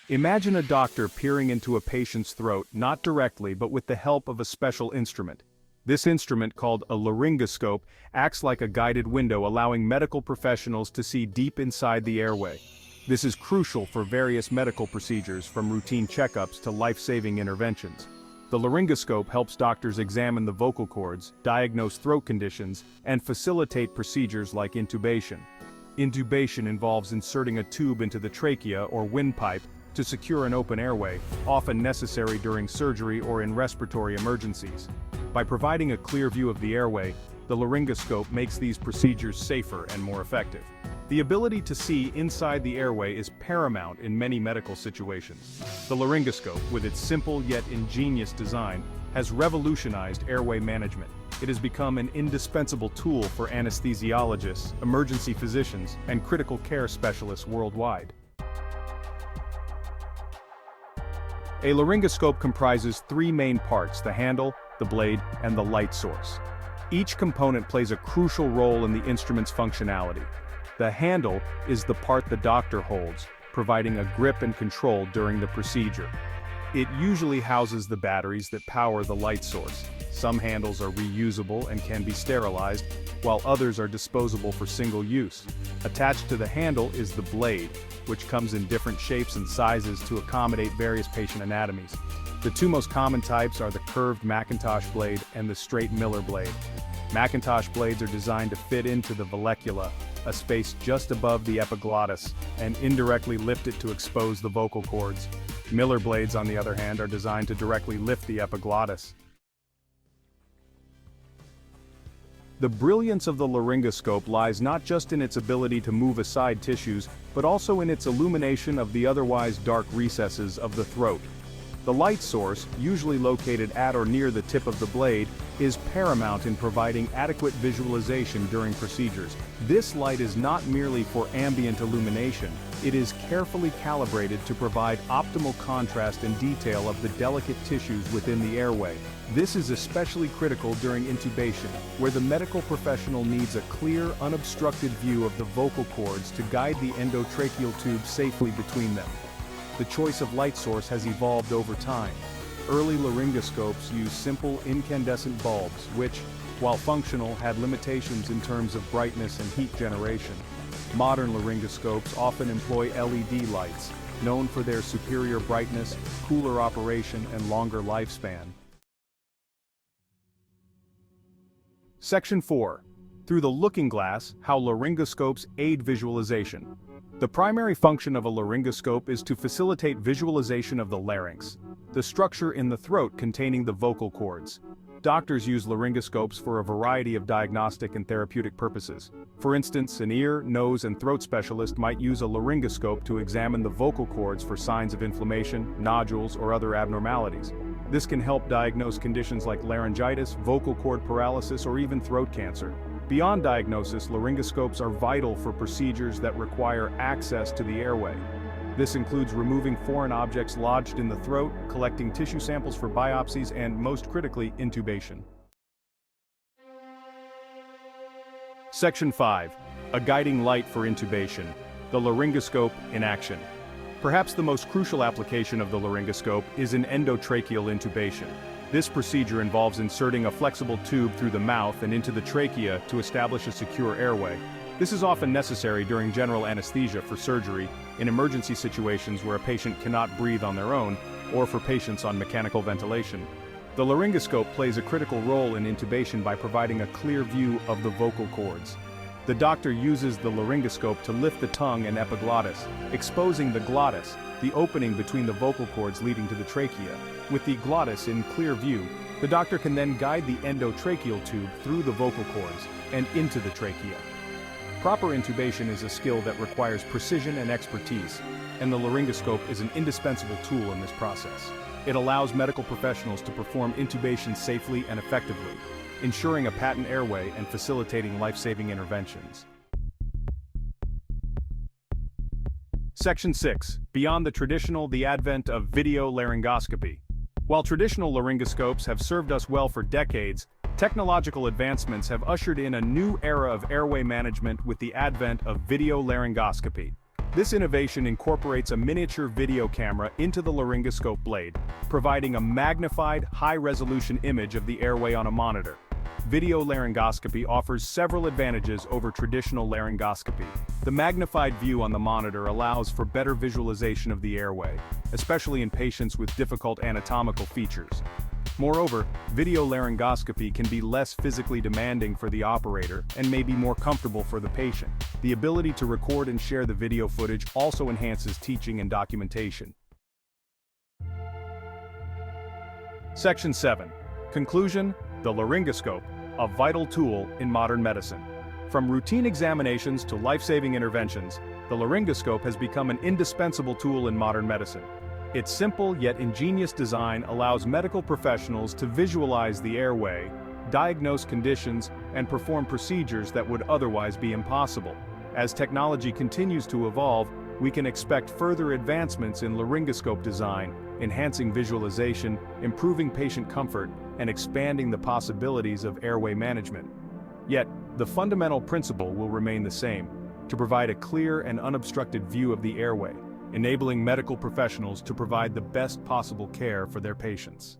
Imagine a doctor peering into a patient's throat, not directly but with the help of a special instrument. This instrument, called a laryngoscope, acts like a guided window, allowing medical professionals to see deep inside the airway. This is crucial for various medical procedures, from routine checkups to life-saving interventions. The laryngoscope helps doctors examine the vocal cords, diagnose throat conditions, and facilitate procedures like intubation. Intubation involves inserting a tube into the trachea or windpipe to secure an open airway, often necessary during surgery or in respiratory emergencies. By providing a clear view of the airway, the laryngoscope makes these procedures safer and more effective. The ability to see inside the airway is paramount in many medical situations. The laryngoscope, with its simple yet ingenious design, has revolutionized airway management. It has become an indispensable tool for anesthesiologists, emergency physicians, and critical care specialists worldwide. A laryngoscope comprises three main parts: the handle, the blade, and the light source. Each component plays a crucial role in the instrument's functionality. The handle is the part the doctor holds, providing a grip and control during the procedure. It usually houses the batteries that power the light source. Some handles are reusable and can be sterilized, while others are disposable for single use. Attached to the handle is the blade, which comes in different shapes and sizes to accommodate various patient anatomies. The two most common types are the curved Macintosh blade and the straight Miller blade. Macintosh blades are designed to fit into the vallecula, a space just above the epiglottis, and indirectly lift it to expose the vocal cords. Miller blades, on the other hand, are designed to directly lift the epiglottis. The brilliance of the laryngoscope lies not just in its ability to move aside tissues, but also in its illumination of the otherwise dark recesses of the throat. The light source, usually located at or near the tip of the blade, is paramount in providing adequate visualization during procedures. This light is not merely for ambient illumination, it is carefully calibrated to provide optimal contrast and detail of the delicate tissues within the airway. This is especially critical during intubation, where the medical professional needs a clear, unobstructed view of the vocal cords to guide the endotracheal tube safely between them. The choice of light source has evolved over time. Early laryngoscopes used simple incandescent bulbs, which, while functional, had limitations in terms of brightness and heat generation. Modern laryngoscopes often employ LED lights, known for their superior brightness, cooler operation, and longer lifespan. Section 4. Through the looking glass, how laryngoscopes aid visualization. The primary function of a laryngoscope is to facilitate visualization of the larynx, the structure in the throat containing the vocal cords. Doctors use laryngoscopes for a variety of diagnostic and therapeutic purposes. For instance, an ear, nose, and throat specialist might use a laryngoscope to examine the vocal cords for signs of inflammation, nodules, or other abnormalities. This can help diagnose conditions like laryngitis, vocal cord paralysis, or even throat cancer. Beyond diagnosis, laryngoscopes are vital for procedures that require access to the airway. This includes removing foreign objects lodged in the throat, collecting tissue samples for biopsies, and, most critically, intubation. Section 5. A guiding light for intubation. The laryngoscope in action. Perhaps the most crucial application of the laryngoscope is in endotracheal intubation. This procedure involves inserting a flexible tube through the mouth and into the trachea to establish a secure airway. This is often necessary during general anesthesia for surgery, in emergency situations where a patient cannot breathe on their own, or for patients on mechanical ventilation. The laryngoscope plays a critical role in intubation by providing a clear view of the vocal cords. The doctor uses the laryngoscope to lift the tongue and epiglottis, exposing the glottis, the opening between the vocal cords leading to the trachea. With the glottis in clear view, the doctor can then guide the endotracheal tube through the vocal cords and into the trachea. Proper intubation is a skill that requires precision and expertise, and the laryngoscope is an indispensable tool in this process. It allows medical professionals to perform intubation safely and effectively, ensuring a patent airway and facilitating life-saving interventions. Section 6. Beyond the traditional, the advent of video laryngoscopy. While traditional laryngoscopes have served us well for decades, technological advancements have ushered in a new era of airway management with the advent of video laryngoscopy. This innovation incorporates a miniature video camera into the laryngoscope blade, providing a magnified, high-resolution image of the airway on a monitor. Video laryngoscopy offers several advantages over traditional laryngoscopy. The magnified view on the monitor allows for better visualization of the airway, especially in patients with difficult anatomical features. Moreover, video laryngoscopy can be less physically demanding for the operator and may be more comfortable for the patient. The ability to record and share the video footage also enhances teaching and documentation. Section 7. Conclusion: the laryngoscope, a vital tool in modern medicine. From routine examinations to life-saving interventions, the laryngoscope has become an indispensable tool in modern medicine. Its simple yet ingenious design allows medical professionals to visualize the airway, diagnose conditions, and perform procedures that would otherwise be impossible. As technology continues to evolve, we can expect further advancements in laryngoscope design, enhancing visualization, improving patient comfort, and expanding the possibilities of airway management. Yet, the fundamental principle will remain the same: to provide a clear and unobstructed view of the airway, enabling medical professionals to provide the best possible care for their patients.